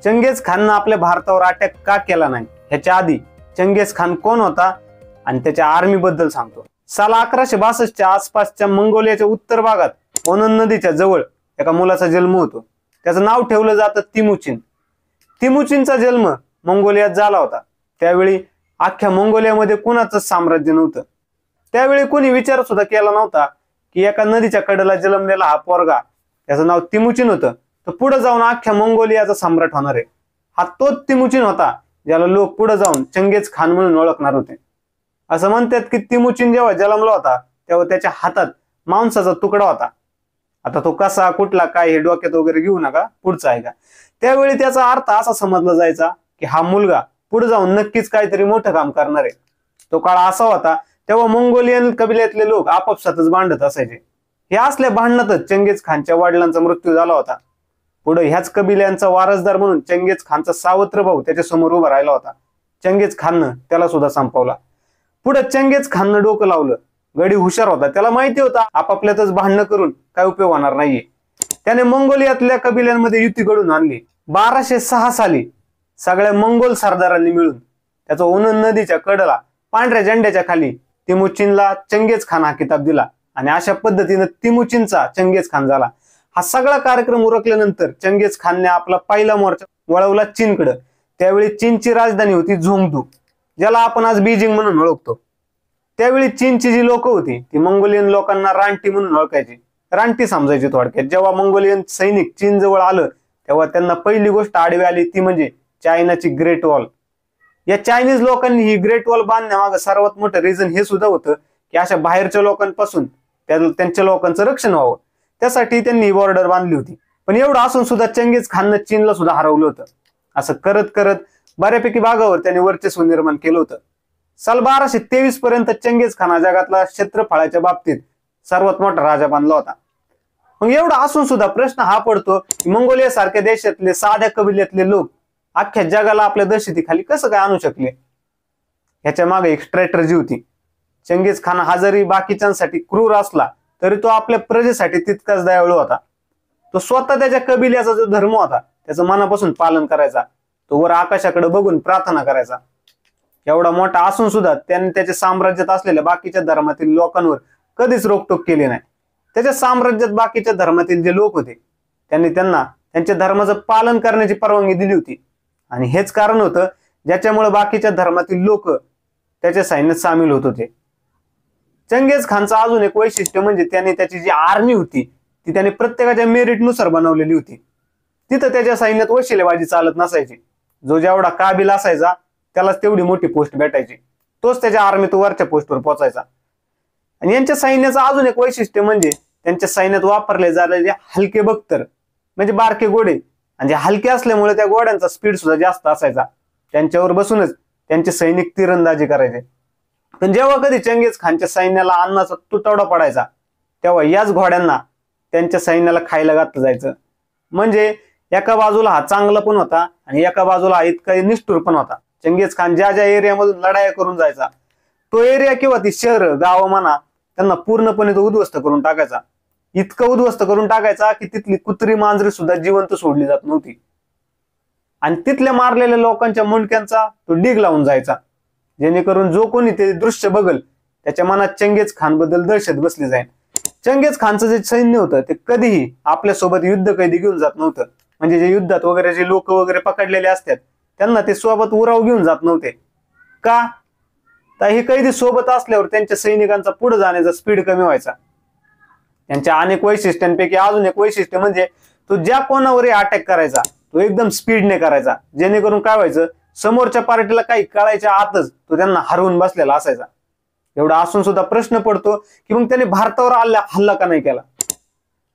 चंगेज खाननं आपल्या भारतावर अटॅक का केला नाही ह्याच्या आधी चंगेज खान कोण होता आणि त्याच्या आर्मी बद्दल सांगतो। साल 1162च्या आसपासच्या मंगोलियाच्या उत्तर भागात ओनन नदीच्या जवळ एका मुलाचा जन्म होतो। त्याचं नाव ठेवलं जातं तिमुचिन। तिमुचिनचा जन्म मंगोलियात झाला होता। त्यावेळी अख्ख्या मंगोलियामध्ये कुणाचंच साम्राज्य नव्हतं। त्यावेळी कोणी विचार सुद्धा केला नव्हता की एका नदीच्या कडेला जन्मलेला हा पोरगा, त्याचं नाव तिमुचिन होतं, तो पुढे जाऊन अख्ख्या मंगोलियाचा सम्राट होणार आहे। हा तोच तिमुचिन होता ज्याला लोक पुढे जाऊन चंगेज खान म्हणून ओळखणार होते। असं म्हणतात की तिमुचिन जेव्हा जन्मला होता तेव्हा त्याच्या हातात मांसाचा तुकडा होता। आता तो कसा कुठला काय हे डोक्यात वगैरे घेऊ नका, पुढचा आहे का। त्यावेळी त्याचा अर्थ असा समजला जायचा की हा मुलगा पुढे जाऊन नक्कीच काहीतरी मोठं काम करणार आहे। तो काळ असा होता तेव्हा मंगोलियन कबिल्यातले लोक आपापसातच भांडत असायचे। हे असल्या भांडणातच चंगेज खानच्या वडिलांचा मृत्यू झाला होता। पुढे ह्याच कबिल्यांचा वारसदार म्हणून चंगेज खानचा सावत्र भाऊ त्याच्या समोर उभा राहिला होता। चंगेज खाननं त्याला सुद्धा संपवला। पुढे चंगेज खाननं डोकं लावलं। गडी हुशार होता, त्याला माहिती होता आपापल्यातच भांडणं करून काय उपयोग होणार नाहीये। त्याने मंगोलियातल्या कबिल्यांमध्ये युती घडून आणली। 1206 साली सगळ्या मंगोल सरदारांनी मिळून त्याचा ओनन नदीच्या कडेला पांढऱ्या झेंड्याच्या खाली तिमुचिनला चंगेज खान हा किताब दिला आणि अशा पद्धतीने तिमुचिनचा चंगेज खान झाला। हा सगळा कार्यक्रम उरकल्यानंतर चंगेज खानने आपला पहिला मोर्चा वळवला चीनकडे। त्यावेळी चीनची राजधानी होती झोंगदू, ज्याला आपण आज बीजिंग म्हणून ओळखतो। त्यावेळी चीनची जी लोक होती ती मंगोलियन लोकांना रानटी म्हणून ओळखायची, रानटी समजायची थोडक्यात। जेव्हा मंगोलियन सैनिक चीन जवळ आलं तेव्हा त्यांना पहिली गोष्ट आडवी आली ती म्हणजे चायनाची ग्रेट वॉल। या चायनीज लोकांनी ही ग्रेट वॉल बांधण्यामागे सर्वात मोठं रिझन हे सुद्धा होतं की अशा बाहेरच्या लोकांपासून त्यांच्या लोकांचं रक्षण व्हावं, त्यासाठी त्यांनी ही बॉर्डर बांधली होती। पण एवढं असून सुद्धा चंगेज खाननं चीनला सुद्धा हरवलं होतं। असं करत करत बऱ्यापैकी भागावर त्याने वर्चस्व निर्माण केलं होतं। साल 1223 पर्यंत चंगेज खान जगातला क्षेत्रफळाच्या बाबतीत सर्वात मोठा राजा बनला होता। मग एवढं असून सुद्धा प्रश्न हा पडतो की मंगोलिया सारख्या देशातले साध्या कबिल्यातले लोक अख्ख्या जगाला आपल्या दहशतीखाली कसं काय आणू शकले। ह्याच्या मागे एक स्ट्रॅटर्जी होती। चंगेज खान हा जरी बाकीच्यांसाठी क्रूर असला तरी तो आपल्या प्रजेसाठी तितकाच दयाळू होता। तो स्वतः त्याच्या कबिल्याचा जो धर्म होता त्याचं मनापासून पालन करायचा। तो वर आकाशाकडे बघून प्रार्थना करायचा। एवढा मोठा असून सुद्धा त्याने त्याच्या साम्राज्यात असलेल्या बाकीच्या धर्मातील लोकांवर कधीच रोकटोक केली नाही। त्याच्या साम्राज्यात बाकीच्या धर्मातील जे लोक होते त्यांनी त्यांना त्यांच्या धर्माचं पालन करण्याची परवानगी दिली होती आणि हेच कारण होतं ज्याच्यामुळे बाकीच्या धर्मातील लोक त्याच्या सैन्यात सामील होत होते। चंगेज खानचं अजून एक वैशिष्ट्य म्हणजे त्याने त्याची जी आर्मी होती ती त्याने प्रत्येकाच्या मेरिटनुसार बनवलेली होती। तिथं त्याच्या सैन्यात वशिलेबाजी चालत नसायची। जो जेवढा काबिल असायचा त्यालाच तेवढी मोठी पोस्ट भेटायची, तोच त्याच्या आर्मीत वरच्या पोस्टवर पोहोचायचा। आणि यांच्या सैन्याचं अजून एक वैशिष्ट्य म्हणजे त्यांच्या सैन्यात वापरले जाणारे हलके बख्तर म्हणजे बारके घोडे, आणि जे हलके असल्यामुळे त्या घोड्यांचा स्पीड सुद्धा जास्त असायचा। त्यांच्यावर बसूनच त्यांचे सैनिक तीरंदाजी करायचे। पण जेव्हा कधी चंगेज खानच्या सैन्याला अन्नाचा तुटवडा पडायचा तेव्हा याच घोड्यांना त्यांच्या सैन्याला खायला घातलं जायचं। म्हणजे एका बाजूला हा चांगला पण होता आणि एका बाजूला हा इतका निष्ठुर पण होता। चंगेज खान ज्या ज्या एरियामधून लढाया करून जायचा तो एरिया किंवा ती शहर गाव म्हणा त्यांना पूर्णपणे तो उद्ध्वस्त करून टाकायचा। इतकं उद्ध्वस्त करून टाकायचा की तिथली कुत्री मांजरी सुद्धा जिवंत सोडली जात नव्हती आणि तिथल्या मारलेल्या लोकांच्या मुंडक्यांचा तो डिग लावून जायचा, जेणेकरून जो कोणी ते दृश्य बघल त्याच्या मनात चंगेज खान बद्दल दहशत बसली जाईल। चंगेज खानचं जे सैन्य होतं ते कधीही आपल्यासोबत युद्ध कैदी घेऊन जात नव्हतं। म्हणजे जे युद्धात वगैरे जे लोक वगैरे पकडलेले असतात त्यांना ते सोबत उराव घेऊन जात नव्हते। का तर हे कैदी सोबत असल्यावर त्यांच्या सैनिकांचा पुढे जाण्याचा स्पीड कमी व्हायचा। त्यांच्या अनेक वैशिष्ट्यांपैकी अजून एक वैशिष्ट्य म्हणजे तो ज्या कोणावरही अटॅक करायचा तो एकदम स्पीडने करायचा, जेणेकरून काय व्हायचं समोरच्या पार्टीला काही कळायच्या आतच तो त्यांना हरवून बसलेला असायचा। एवढा असून सुद्धा प्रश्न पडतो की मग त्याने भारतावर हल्ला का नाही केला।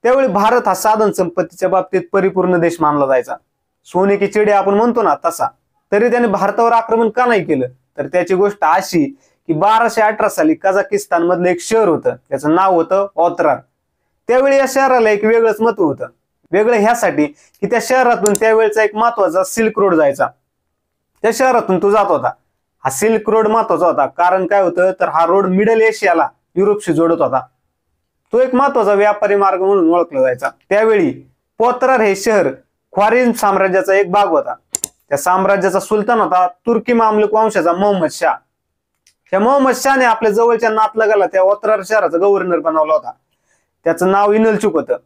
त्यावेळी भारत हा साधन संपत्तीच्या बाबतीत परिपूर्ण देश मानला जायचा, सोने की चिडे आपण म्हणतो ना तसा। तरी त्याने भारतावर आक्रमण का नाही केलं तर त्याची गोष्ट अशी की 1218 साली कझाकिस्तान मधलं एक शहर होतं, त्याचं नाव होतं ओत्रार। त्यावेळी या शहराला एक वेगळंच महत्व होतं। वेगळं ह्यासाठी की त्या शहरातून त्यावेळेचा एक महत्वाचा सिल्क रोड जायचा, त्या शहरातून तो जात होता। हा सिल्क रोड महत्वाचा होता कारण काय होतं तर हा रोड मिडल एशियाला युरोपशी जोडत होता। तो एक महत्वाचा व्यापारी मार्ग म्हणून ओळखला जायचा। त्यावेळी पोत्रार हे शहर ख्वारिझम साम्राज्याचा एक भाग होता. त्या साम्राज्याचा सुलतान होता तुर्की मामलूक वंशाचा मोहम्मद शाह. त्या मोहम्मद शाहने आपल्या जवळच्या नातलगाला त्या ओत्रार शहराचा गव्हर्नर बनवला होता. त्याचं नाव इनलचुक होतं.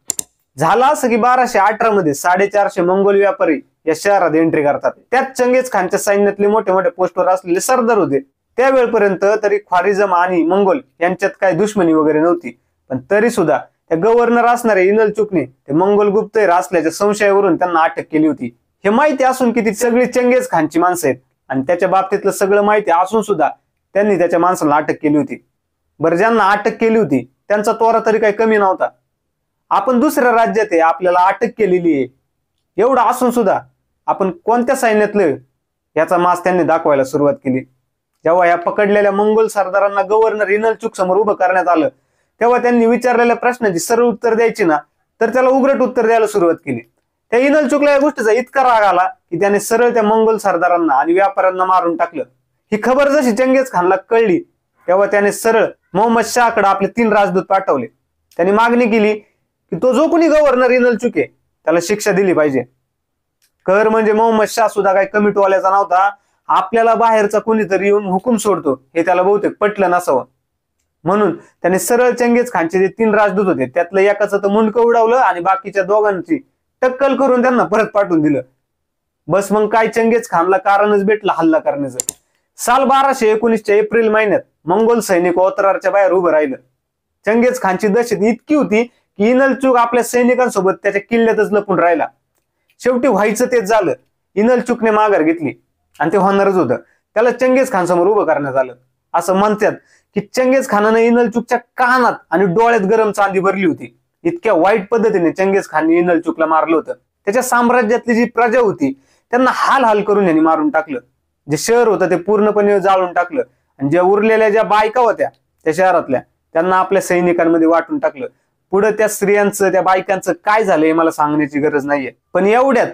झालं असं की 1218 मध्ये 450 मंगोल व्यापारी या शहरात एंट्री करतात. त्यात चंगेज खानच्या सैन्यातले मोठे मोठे पोस्टवर असलेले सरदार होते. त्यावेळपर्यंत तरी ख्वारिझम आणि मंगोल यांच्यात काही दुश्मनी वगैरे नव्हती. पण तरी सुद्धा त्या गव्हर्नर असणाऱ्या इनलचुकने ते मंगोल गुप्तहेर असल्याच्या संशयावरून त्यांना अटक केली होती. हे माहिती असून की ती सगळी चंगेज खानची माणसं आहेत आणि त्याच्या बाबतीतलं सगळं माहिती असून सुद्धा त्यांनी त्याच्या माणसाला अटक केली होती. बरं, ज्यांना अटक केली होती त्यांचा तोरा तरी काही कमी नव्हता. आपण दुसऱ्या राज्यात आहे, आपल्याला अटक केलेली आहे, एवढं असून सुद्धा आपण कोणत्या सैन्यातलं याचा मास त्यांनी दाखवायला सुरुवात केली. जेव्हा या पकडलेल्या मंगोल सरदारांना गव्हर्नर इनलचुक समोर उभं करण्यात आलं तेव्हा त्यांनी विचारलेल्या प्रश्नाची सरळ उत्तर द्यायची ना, तर त्याला उघडट उत्तर द्यायला सुरुवात केली. त्या इनलचुकला या गोष्टीचा इतका राग आला की त्याने सरळ त्या मंगोल सरदारांना आणि व्यापाऱ्यांना मारून टाकलं. ही खबर जशी चंगेज खानला कळली तेव्हा त्याने सरळ मोहम्मद शाहकडे आपले 3 राजदूत पाठवले. त्यांनी मागणी केली की तो जो कोणी गव्हर्नर इनलचुक आहे त्याला शिक्षा दिली पाहिजे. कर म्हणजे मोहम्मद शाह सुद्धा काही कमी टोल्याचा नव्हता. आपल्याला बाहेरचा कोणीतरी येऊन हुकूम सोडतो हे त्याला बहुतेक पटलं नसावं. म्हणून त्याने सरळ चंगेज खानचे जे 3 राजदूत होते त्यातलं एकाचं तर मुंडकं उडवलं आणि बाकीच्या दोघांची टक्कल करून त्यांना परत पाठवून दिलं. बस मग काय, चंगेज खानला कारणच भेटलं हल्ला करण्याचं. साल 1219च्या एप्रिल महिन्यात मंगोल सैनिक ओत्रारच्या बाहेर उभं राहिलं. चंगेज खानची दहशत इतकी होती की इनलचुक आपल्या सैनिकांसोबत त्याच्या किल्ल्यातच लपून राहिला. शेवटी व्हायचं तेच झालं. इनलचुकने माघार घेतली आणि ते होणारच होतं. त्याला चंगेज खान समोर उभं करण्यात आलं. असं म्हणतात की चंगेज खानाने इनलचुकच्या कानात आणि डोळ्यात गरम चांदी भरली होती. इतक्या वाईट पद्धतीने चंगेज खानने इनलचुकला मारलं होतं. त्याच्या साम्राज्यातली जी प्रजा होती त्यांना हाल हाल करून यांनी मारून टाकलं. जे शहर होतं ते पूर्णपणे जाळून टाकलं आणि ज्या उरलेल्या ज्या बायका होत्या त्या शहरातल्या त्यांना आपल्या सैनिकांमध्ये वाटून टाकलं. पुढे त्या स्त्रियांचं त्या बायकांचं काय झालं हे मला सांगण्याची गरज नाहीये. पण एवढ्यात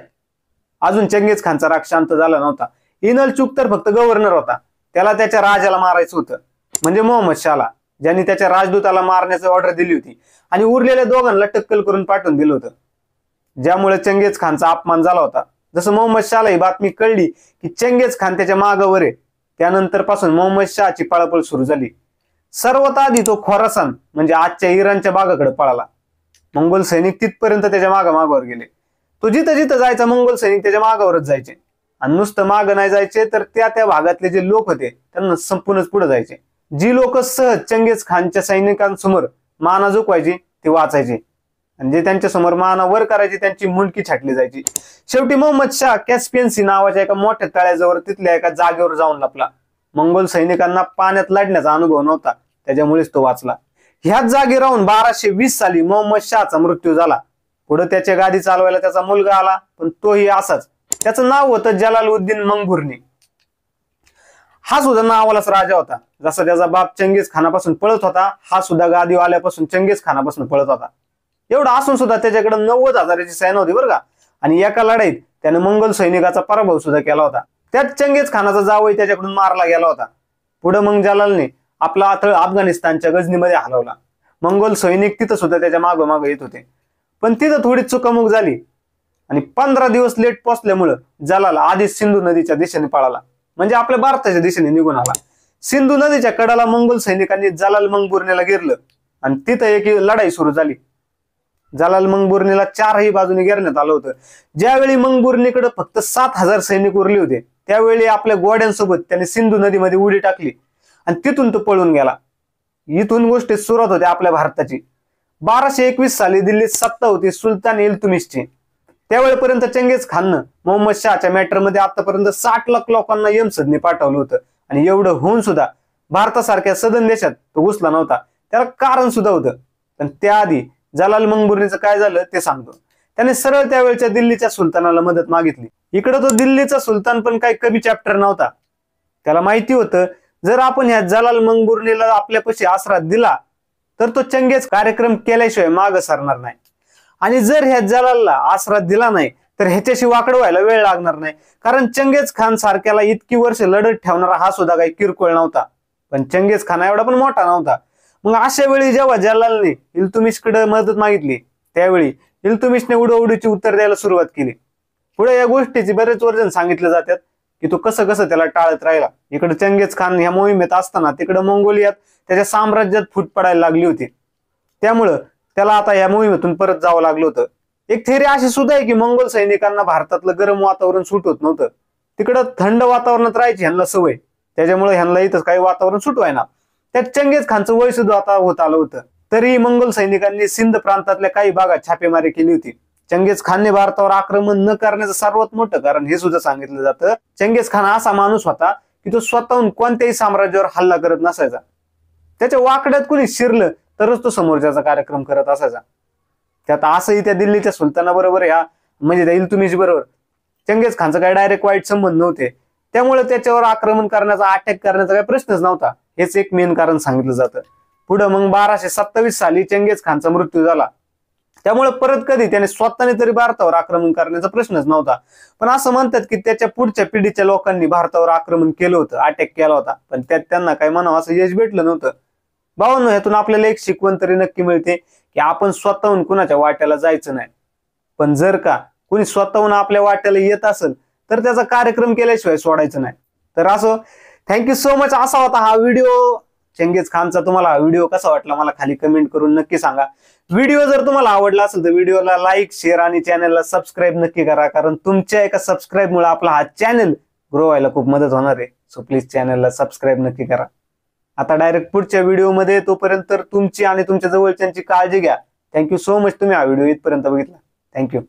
अजून चंगेज खानचा राग शांत झाला नव्हता. इनलचुक तर फक्त गव्हर्नर होता, त्याला त्याच्या राजाला मारायचं होतं, म्हणजे मोहम्मद शाहला, ज्यांनी त्याच्या राजदूताला मारण्याची ऑर्डर दिली होती आणि उरलेल्या दोघांना टक्कल करून पाठवून दिलं होतं. ज्यामुळे चंगेज खानचा अपमान झाला होता. जसं मोहम्मद शाहला ही बातमी कळली की चंगेज खान त्याच्या मागावर आहे, त्यानंतर पासून मोहम्मद शाहची पळापळ सुरू झाली. सर्वात आधी तो खोरासान म्हणजे आजच्या इराणच्या भागाकडे पळाला. मंगोल सैनिक तिथपर्यंत त्याच्या मागावर गेले. तो जिथं जिथं जायचा मंगोल सैनिक त्याच्या मागावरच जायचे आणि नुसतं मागं नाही जायचे तर त्या भागातले जे लोक होते त्यांना संपूर्णच पुढे जायचे. जी लोक सहज चंगेज खानच्या सैनिकांसमोर माना झुकवायची ती वाचायची आणि जे त्यांच्या समोर माना वर करायची त्यांची मुंडकी छाटली जायची. शेवटी मोहम्मद शाह कॅस्पियन सी नावाच्या एका मोठ्या तळ्याजवळ तिथल्या एका जागेवर जाऊन लपला. मंगोल सैनिकांना पाण्यात लढण्याचा अनुभव नव्हता, त्याच्यामुळेच तो वाचला. ह्याच जागी राहून 1220 साली मोहम्मद शाहचा मृत्यू झाला. पुढे त्याच्या गादी चालवायला त्याचा मुलगा आला, पण तोही असाच. त्याचं नाव होतं जलालुद्दीन मंगुर्नी. हा सुद्धा नावालाच राजा होता. जसा त्याचा बाप चंगेज खानापासून पळत होता, हा सुद्धा गादी आल्यापासून चंगेज खानापासून पळत होता. एवढं असून सुद्धा त्याच्याकडे 90,000ची सेना होती बरं का. आणि एका लढाईत त्याने मंगोल सैनिकाचा पराभव सुद्धा केला होता. त्यात चंगेज खानाचा जावई त्याच्याकडून मारला गेला होता. पुढे मग जलालने आपला आथळ अफगाणिस्तानच्या गझनीमध्ये हलवला. मंगोल सैनिक तिथं सुद्धा त्याच्या मागोमाग येत होते, पण तिथं थोडी चुकामुक झाली आणि 15 दिवस लेट पोचल्यामुळं जलाल आधीच सिंधू नदीच्या दिशेने पळाला, म्हणजे आपल्या भारताच्या दिशेने निघून आला. सिंधू नदीच्या कडाला मंगोल सैनिकांनी जलाल मंगुर्नीला घेरलं आणि तिथं एक लढाई सुरू झाली. जलाल मंगुर्नीला 4ही बाजूने घेरण्यात आलं होतं. ज्यावेळी मंगुर्नीकडे फक्त 7000 सैनिक उरले होते त्यावेळी आपल्या घोड्यांसोबत त्याने सिंधू नदीमध्ये उडी टाकली आणि तिथून तो पळून गेला. इथून गोष्टी सुरुवात होते आपल्या भारताची. 1221 साली दिल्लीत सत्ता होती सुलतान इल्तुमिशची. त्यावेळेपर्यंत चंगेज खाननं मोहम्मद शाहच्या मॅटरमध्ये आतापर्यंत 60 लाख लोकांना यमसदनी पाठवलं होतं आणि एवढं होऊन सुद्धा भारतासारख्या सदन देशात तो घुसला नव्हता. त्याला कारण सुद्धा होतं. पण त्याआधी जलाल मंगुर्नीचं काय झालं ते सांगतो. त्याने सरळ त्यावेळच्या दिल्लीच्या सुलतानाला मदत मागितली. इकडे तो दिल्लीचा सुलतान पण काही कमी चॅप्टर नव्हता. त्याला माहिती होतं जर आपण ह्या जलाल मंगुर्नीला आपल्यापाशी आसरा दिला तर तो चंगेज कार्यक्रम केल्याशिवाय माग सरणार नाही, आणि जर ह्या जलालला आसरा दिला नाही तर ह्याच्याशी वाकड व्हायला वेळ लागणार नाही. कारण चंगेज खान सारख्याला इतकी वर्ष लढत ठेवणारा हा सुद्धा काही किरकोळ नव्हता, पण चंगेज खान एवढा पण मोठा नव्हता. मग अशा वेळी जेव्हा जलालने इल्तुमिशकडे मदत मागितली त्यावेळी इल्तुमिशने उडवडीची उत्तर द्यायला सुरुवात केली. पुढे या गोष्टीची बरेच वर्जन सांगितले जातात की तो कसं कसं त्याला टाळत राहिला. इकडे चंगेज खान ह्या मोहिमेत असताना तिकडे मंगोलियात त्याच्या साम्राज्यात फूट पडायला लागली होती. त्यामुळं त्याला आता या मोहिमेतून परत जावं लागलं होतं. एक थेरी अशी सुद्धा आहे की मंगोल सैनिकांना भारतातलं गरम वातावरण सूट होत नव्हतं. तिकडं थंड वातावरणात राहायची ह्यांना सवय, त्याच्यामुळे ह्यांना इथं काही वातावरण सूट व्हायना. त्यात चंगेज खानचं वय सुद्धा आता होत आलं होतं. तरी मंगोल सैनिकांनी सिंध प्रांतातल्या काही भागात छापेमारी केली होती. चंगेज खानने भारतावर आक्रमण न करण्याचं सर्वात मोठं कारण हे सुद्धा सांगितलं जातं. चंगेज खान असा माणूस होता की तो स्वतःहून कोणत्याही साम्राज्यावर हल्ला करत नसायचा. त्याच्या वाकड्यात कुणी शिरलं तरच तो समोरच्याचा कार्यक्रम करत असायचा. त्यात असंही त्या दिल्लीच्या सुलतानाबरोबर म्हणजे त्या इल्तुमिश बरोबर चंगेज खानचा काही डायरेक्ट वाईट संबंध नव्हते. त्यामुळे त्याच्यावर आक्रमण करण्याचा, अटॅक करण्याचा काही प्रश्नच नव्हता. हेच एक मेन कारण सांगितलं जातं. पुढे मग 1227 साली चंगेज खानचा मृत्यू झाला. त्यामुळे परत कधी त्याने स्वतःने तरी भारतावर आक्रमण करण्याचा प्रश्नच नव्हता. पण असं म्हणतात की त्याच्या पुढच्या पिढीच्या लोकांनी भारतावर आक्रमण केलं होतं, अटॅक केला होता, पण त्यात त्यांना काही म्हणावं असं यश भेटलं नव्हतं. भावांनो, ह्यातून आपल्याला एक शिकवण तरी नक्की मिळते की आपण स्वतःहून कुणाच्या वाट्याला जायचं नाही. पण जर का कुणी स्वतःहून आपल्या वाट्याला येत असेल तर त्याचा कार्यक्रम केल्याशिवाय सोडायचं नाही. तर असो, थँक्यू सो मच. असा होता हा व्हिडिओ चंगेज खानचा. तुम्हाला हा व्हिडिओ कसा वाटला मला खाली कमेंट करून नक्की सांगा. व्हिडिओ जर तुम्हाला आवडला असेल तर व्हिडिओला लाईक, शेअर आणि चॅनलला सबस्क्राईब नक्की करा, कारण तुमच्या एका सबस्क्राईबमुळे आपला हा चॅनल ग्रो व्हायला खूप मदत होणार आहे. सो प्लीज चॅनलला सबस्क्राईब नक्की करा. आता डायरेक्ट पुढच्या व्हिडिओमध्ये, तोपर्यंत तुमची आणि तुमच्या जवळच्यांची काळजी घ्या. Thank you so much. तुम्ही हा व्हिडिओ इथपर्यंत बघितला. थँक्यू.